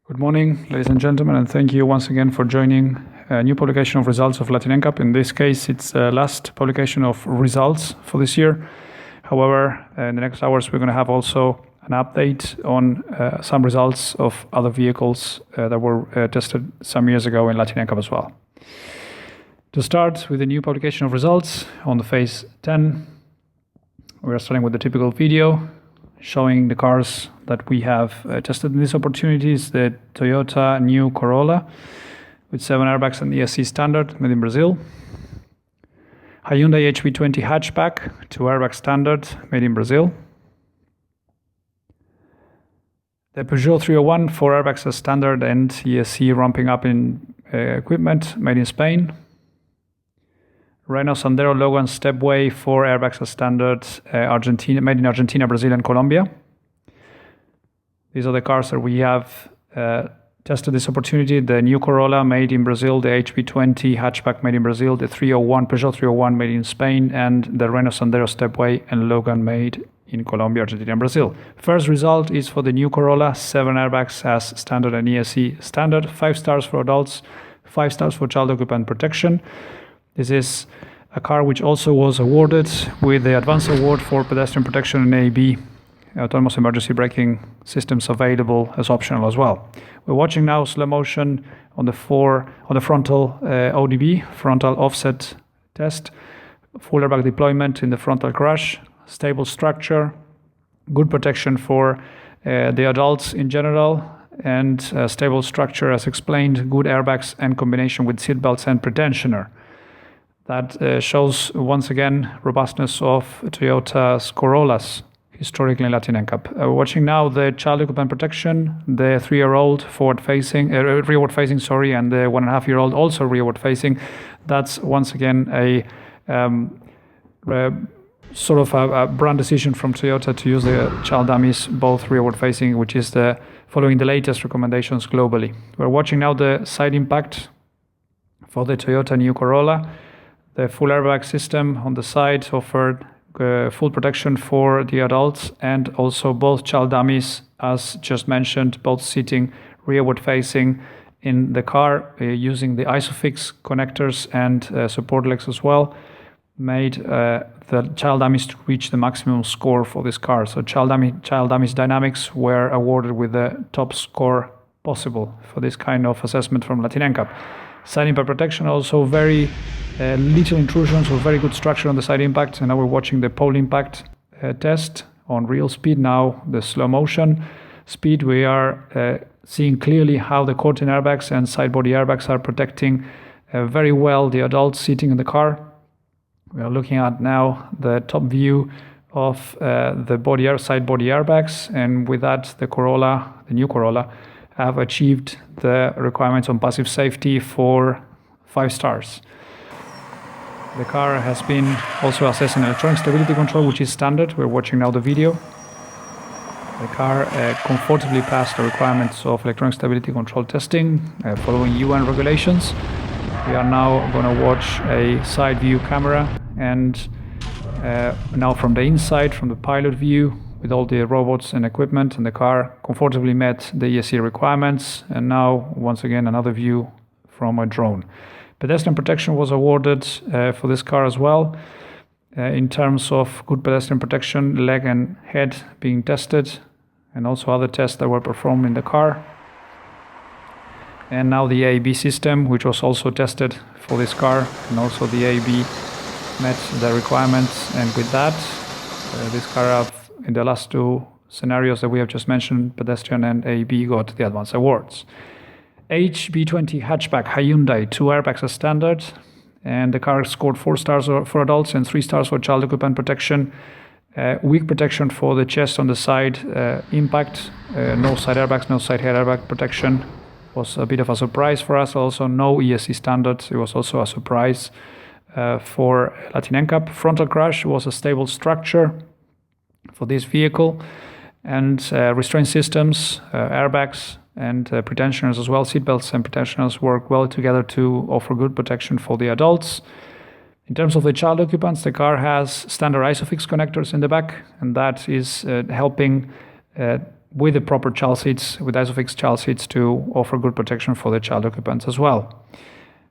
Good morning, ladies and gentlemen, and thank you once again for joining a new publication of results of LatinNCAP. In this case, it's the last publication of results for this year. However, in the next hours, we're going to have also an update on some results of other vehicles that were tested some years ago in LatinNCAP as well. To start with the new publication of results on the phase 10, we are starting with the typical video showing the cars that we have tested in these opportunities. The Toyota new Corolla with 7 airbags and ESC standard, made in Brazil. Hyundai HB20 hatchback, 2 airbag standard, made in Brazil. The Peugeot 301, 4 airbags as standard and ESC ramping up in equipment, made in Spain. Renault Sandero Logan Stepway, 4 airbags as standard, Argentina, made in Argentina, Brazil, and Colombia. These are the cars that we have tested this opportunity. The new Corolla, made in Brazil, the HB20 hatchback, made in Brazil, the Peugeot 301, made in Spain, and the Renault Sandero Stepway and Logan, made in Colombia, Argentina, and Brazil. First result is for the new Corolla, 7 airbags as standard and ESC standard, 5 stars for adults, 5 stars for child occupant protection. This is a car which also was awarded with the Advanced Award for Pedestrian Protection and AEB, autonomous emergency braking systems available as optional as well. We're watching now slow motion on the frontal ODB, frontal offset test, full airbag deployment in the frontal crash, stable structure, good protection for the adults in general, and stable structure as explained, good airbags and combination with seat belts and pretensioner. That shows once again robustness of Toyota's Corollas historically in LatinNCAP. We're watching now the child occupant protection, the 3-year-old rearward facing, and the 1.5-year-old also rearward facing. That's once again a sort of a brand decision from Toyota to use the child dummies both rearward facing, which is following the latest recommendations globally. We're watching now the side impact for the Toyota new Corolla. The full airbag system on the side offered full protection for the adults, and also both child dummies, as just mentioned, both sitting rearward facing in the car using the ISOFIX connectors and support legs as well, made the child dummies to reach the maximum score for this car. So child dummies dynamics were awarded with the top score possible for this kind of assessment from LatinNCAP. Side impact protection, also very little intrusions, with very good structure on the side impact. And now we're watching the pole impact test on real speed. Now the slow motion speed, we are seeing clearly how the curtain airbags and side body airbags are protecting very well the adults sitting in the car. We are looking at now the top view of the side body airbags, and with that the new Corolla, have achieved the requirements on passive safety for 5 stars. The car has been also assessed in electronic stability control, which is standard. We're watching now the video. The car comfortably passed the requirements of electronic stability control testing following UN regulations. We are now going to watch a side view camera, and now from the inside, from the pilot view, with all the robots and equipment, and the car comfortably met the ESC requirements. And now, once again, another view from a drone. Pedestrian protection was awarded for this car as well. In terms of good pedestrian protection, leg and head being tested, and also other tests that were performed in the car. And now the AEB system, which was also tested for this car, and also the AEB met the requirements. And with that, this car in the last 2 scenarios that we have just mentioned, pedestrian and AEB, got the advanced awards. HB20 hatchback Hyundai, 2 airbags as standard, and the car scored 4 stars for adults and 3 stars for child occupant protection. Weak protection for the chest on the side impact, no side airbags, no side head airbag protection. Was a bit of a surprise for us. Also no ESC standards. It was also a surprise for LatinNCAP. Frontal crash was a stable structure for this vehicle, and restraint systems, airbags and pretensioners as well, seatbelts and pretensioners work well together to offer good protection for the adults. In terms of the child occupants, the car has standard ISOFIX connectors in the back, and that is helping with the proper child seats, with ISOFIX child seats to offer good protection for the child occupants as well.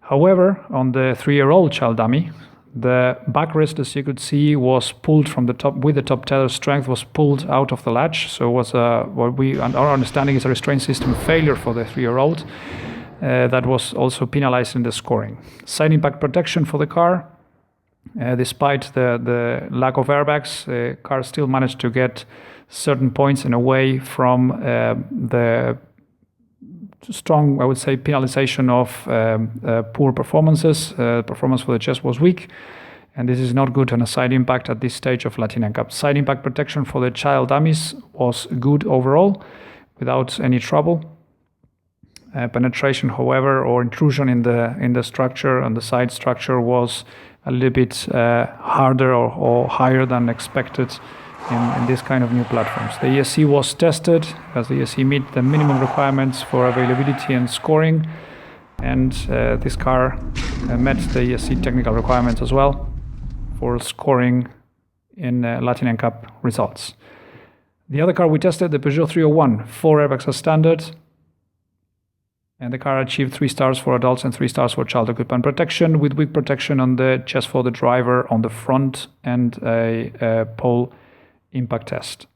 However, on the 3-year-old child dummy, the backrest, as you could see, was pulled from the top, with the top tether strength was pulled out of the latch. So it was our understanding is a restraint system failure for the 3-year-old. That was also penalized in the scoring. Side impact protection for the car. Despite the lack of airbags, the car still managed to get certain points and away from the strong, I would say, penalization of poor performances. Performance for the chest was weak, and this is not good on a side impact at this stage of LatinNCAP. Side impact protection for the child dummies was good overall, without any trouble. Penetration, however, or intrusion in the structure, on the side structure, was a little bit harder or higher than expected in this kind of new platforms. The ESC was tested, as the ESC meet the minimum requirements for availability and scoring, and this car met the ESC technical requirements as well for scoring in LatinNCAP results. The other car we tested, the Peugeot 301, 4 airbags as standard, and the car achieved 3 stars for adults and 3 stars for child occupant protection, with weak protection on the chest for the driver on the front and a pole impact test.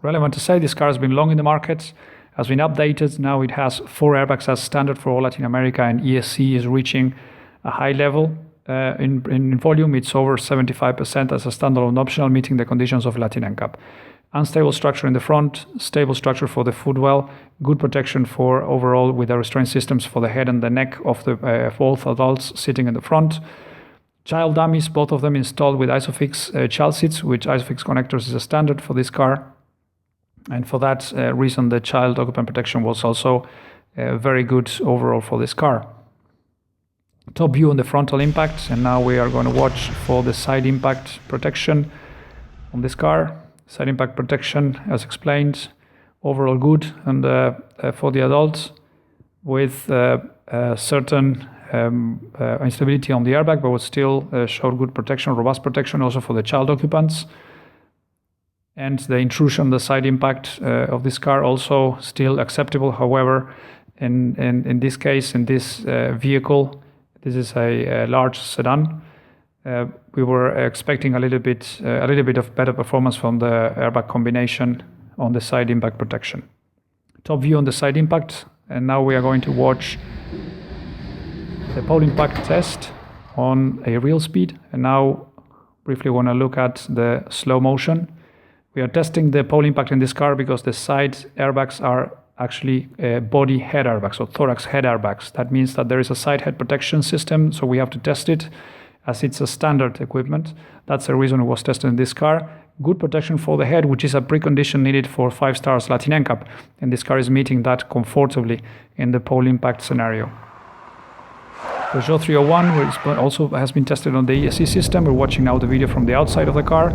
Relevant to say, this car has been long in the market, has been updated. Now it has 4 airbags as standard for all Latin America, and ESC is reaching a high level. In volume, it's over 75% as a standalone optional, meeting the conditions of LatinNCAP. Unstable structure in the front, stable structure for the footwell, good protection for overall with the restraint systems for the head and the neck of the both adults sitting in the front. Child dummies, both of them installed with ISOFIX child seats, which ISOFIX connectors is a standard for this car. And for that reason, the child occupant protection was also very good overall for this car. Top view on the frontal impact, and now we are going to watch for the side impact protection on this car. Side impact protection, as explained, overall good, and for the adults with certain instability on the airbag, but would still showed good protection, robust protection also for the child occupants. And the intrusion, the side impact of this car also still acceptable. However, in this case, in this vehicle, this is a large sedan. We were expecting a little bit of better performance from the airbag combination on the side impact protection. Top view on the side impact, and now we are going to watch the pole impact test on a real speed. And now briefly want to look at the slow motion. We are testing the pole impact in this car because the side airbags are actually body head airbags, or thorax head airbags. That means that there is a side head protection system, so we have to test it as it's a standard equipment. That's the reason it was tested in this car. Good protection for the head, which is a precondition needed for 5 stars LatinNCAP, and this car is meeting that comfortably in the pole impact scenario. Peugeot 301 which also has been tested on the ESC system. We're watching now the video from the outside of the car,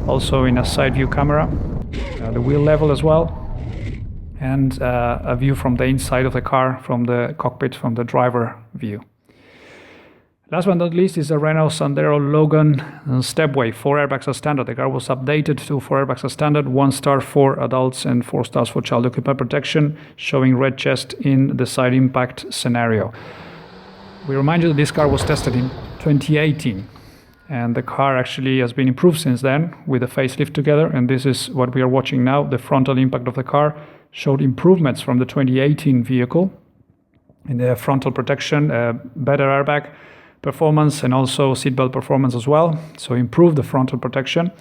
also in a side view camera, the wheel level as well, and a view from the inside of the car, from the cockpit, from the driver view. Last but not least is the Renault Sandero Logan Stepway, 4 airbags as standard. The car was updated to 4 airbags as standard, 1 star for adults and 4 stars for child occupant protection, showing red chest in the side impact scenario. We remind you that this car was tested in 2018, and the car actually has been improved since then with a facelift together, and this is what we are watching now. The frontal impact of the car showed improvements from the 2018 vehicle in the frontal protection, better airbag performance, and also seatbelt performance as well, so improve the frontal protection.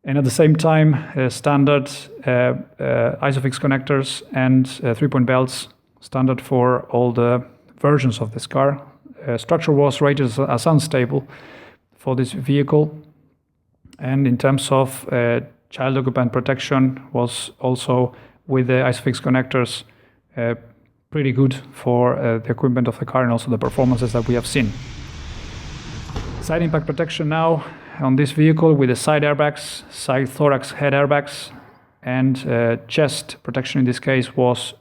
And at the same time, standard ISOFIX connectors and 3-point belts, standard for all the versions of this car. Structure was rated as unstable for this vehicle, and in terms of child occupant protection was also with the ISOFIX connectors pretty good for the equipment of the car and also the performances that we have seen. Side impact protection now on this vehicle with the side airbags, side thorax head airbags, and chest protection in this case was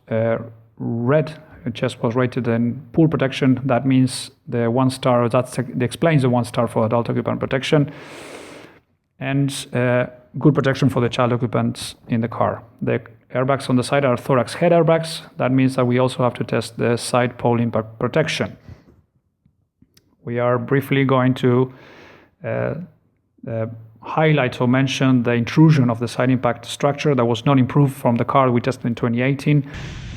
red. The chest was rated in poor protection. That means the 1 star, that explains the 1 star for adult occupant protection. And good protection for the child occupants in the car. The airbags on the side are thorax head airbags. That means that we also have to test the side pole impact protection. We are briefly going to highlight or mention the intrusion of the side impact structure that was not improved from the car we tested in 2018.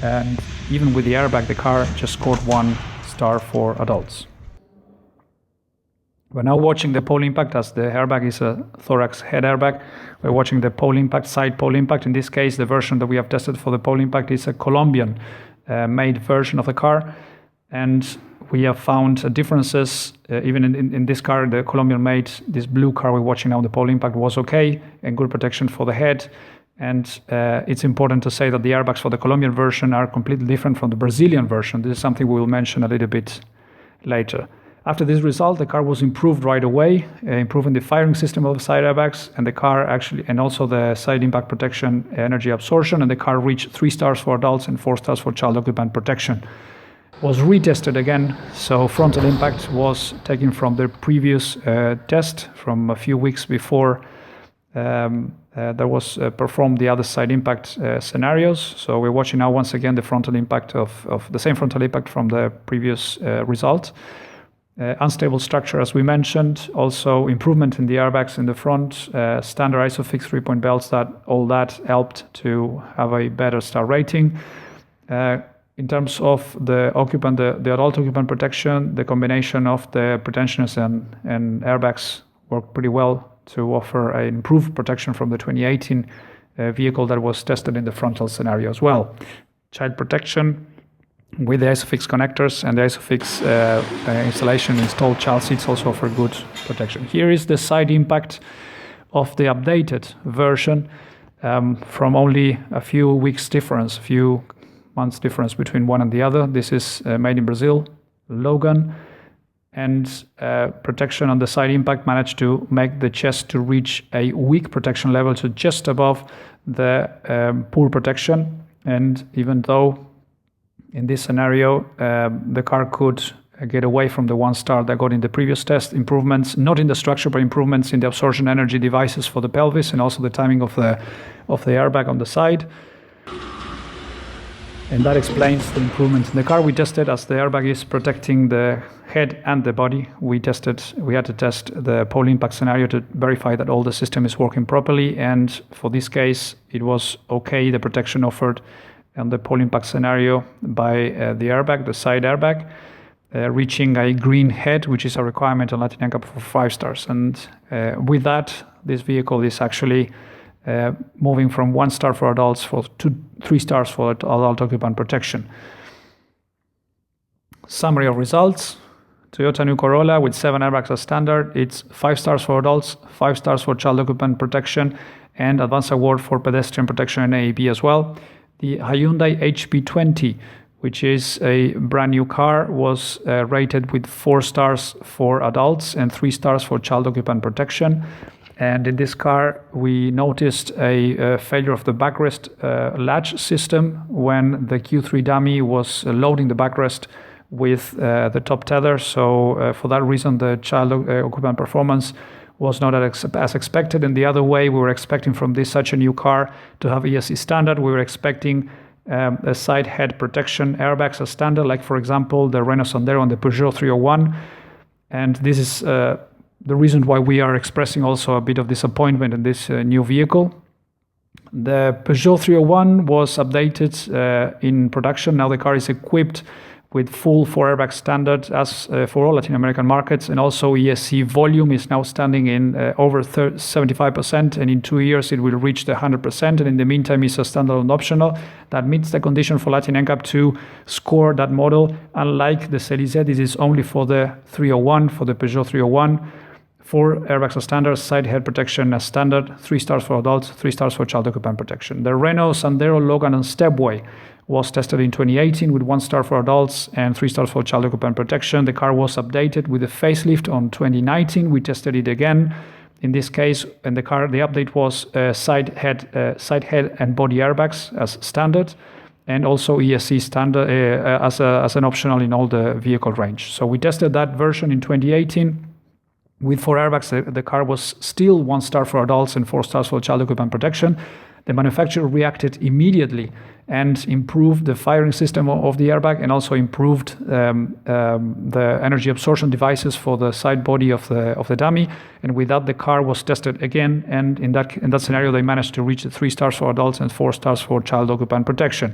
And even with the airbag, the car just scored 1 star for adults. We're now watching the pole impact, as the airbag is a thorax head airbag. We're watching the pole impact, side pole impact. In this case, the version that we have tested for the pole impact is a Colombian made version of the car. And we have found differences, even in this car, the Colombian made, this blue car we're watching now, the pole impact was okay and good protection for the head. And it's important to say that the airbags for the Colombian version are completely different from the Brazilian version. This is something we will mention a little bit later. After this result, the car was improved right away, improving the firing system of the side airbags and the car actually, and also the side impact protection energy absorption, and the car reached 3 stars for adults and 4 stars for child occupant protection. Was retested again, so frontal impact was taken from the previous test from a few weeks before there was performed the other side impact scenarios. So we're watching now once again the frontal impact of the same frontal impact from the previous result. Unstable structure, as we mentioned, also improvement in the airbags in the front, standard ISOFIX 3-point belts, all that helped to have a better star rating. In terms of the occupant, the adult occupant protection, the combination of the pretensioners and airbags worked pretty well to offer an improved protection from the 2018 vehicle that was tested in the frontal scenario as well. Child protection with the ISOFIX connectors and the ISOFIX installation installed child seats also offer good protection. Here is the side impact of the updated version from only a few weeks difference, a few months difference between one and the other. This is made in Brazil, Logan, and protection on the side impact managed to make the chest to reach a weak protection level, to just above the poor protection. And even though in this scenario the car could get away from the 1 star that got in the previous test, improvements not in the structure but improvements in the absorption energy devices for the pelvis and also the timing of the airbag on the side. And that explains the improvements in the car. We tested, as the airbag is protecting the head and the body, we had to test the pole impact scenario to verify that all the system is working properly. And for this case, it was okay, the protection offered on the pole impact scenario by the airbag, the side airbag, reaching a green head, which is a requirement on LatinNCAP for 5 stars. And with that, this vehicle is actually moving from 1 star for adults to 3 stars for adult occupant protection. Summary of results. Toyota new Corolla with 7 airbags as standard. It's 5 stars for adults, 5 stars for child occupant protection, and advanced award for pedestrian protection and AEB as well. The Hyundai HP20, which is a brand new car, was rated with 4 stars for adults and 3 stars for child occupant protection. And in this car, we noticed a failure of the backrest latch system when the Q3 dummy was loading the backrest with the top tether. So for that reason, the child occupant performance was not as expected. And the other way, we were expecting from such a new car to have ESC standard. We were expecting a side head protection airbags as standard, like for example, the Renault Sandero and the Peugeot 301. And this is the reason why we are expressing also a bit of disappointment in this new vehicle. The Peugeot 301 was updated in production. Now the car is equipped with full 4 airbag standard as for all Latin American markets, and also ESC volume is now standing in over 75%, and in 2 years it will reach the 100%, and in the meantime it's a standalone optional. That meets the condition for LatinNCAP to score that model. Unlike the Celize, this is only for the 301, for the Peugeot 301. 4 airbags as standard, side head protection as standard, 3 stars for adults, 3 stars for child occupant protection. The Renault Sandero, Logan and Stepway was tested in 2018 with 1 star for adults and 3 stars for child occupant protection. The car was updated with a facelift on 2019. We tested it again in this case, and the update was side head and body airbags as standard, and also ESC standard as an optional in all the vehicle range. So we tested that version in 2018. With 4 airbags, the car was still 1 star for adults and 4 stars for child occupant protection. The manufacturer reacted immediately and improved the firing system of the airbag, and also improved the energy absorption devices for the side body of the dummy. And with that, the car was tested again, and in that scenario, they managed to reach the 3 stars for adults and 4 stars for child occupant protection.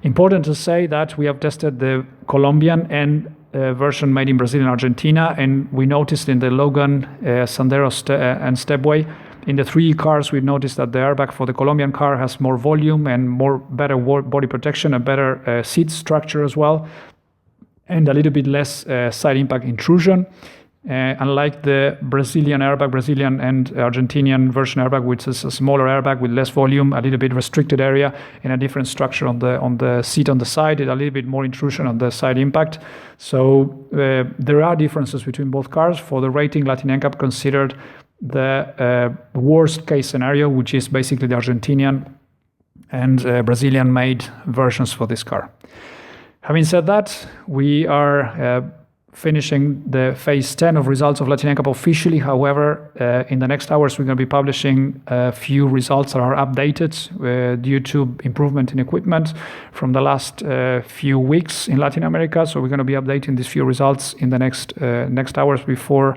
Important to say that we have tested the Colombian and version made in Brazil and Argentina, and we noticed in the Logan, Sandero and Stepway, in the 3 cars, we noticed that the airbag for the Colombian car has more volume and better body protection, a better seat structure as well, and a little bit less side impact intrusion. Unlike the Brazilian and Argentinian version airbag, which is a smaller airbag with less volume, a little bit restricted area, and a different structure on the seat on the side, and a little bit more intrusion on the side impact. So there are differences between both cars. For the rating, LatinNCAP considered the worst case scenario, which is basically the Argentinian and Brazilian made versions for this car. Having said that, we are finishing the phase 10 of results of LatinNCAP officially. However, in the next hours, we're going to be publishing a few results that are updated due to improvement in equipment from the last few weeks in Latin America. So we're going to be updating these few results in the next hours before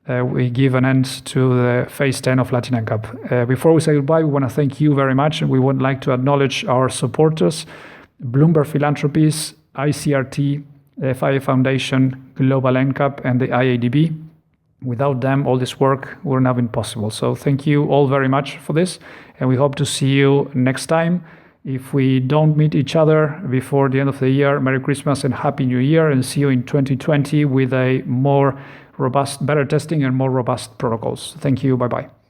we give an end to the phase 10 of LatinNCAP. Before we say goodbye, we want to thank you very much, and we would like to acknowledge our supporters: Bloomberg Philanthropies, ICRT, FIA Foundation, Global NCAP, and the IADB. Without them, all this work would not have been possible. So thank you all very much for this, and we hope to see you next time. If we don't meet each other before the end of the year, Merry Christmas and Happy New Year, and see you in 2020 with a more robust, better testing and more robust protocols. Thank you. Bye-bye.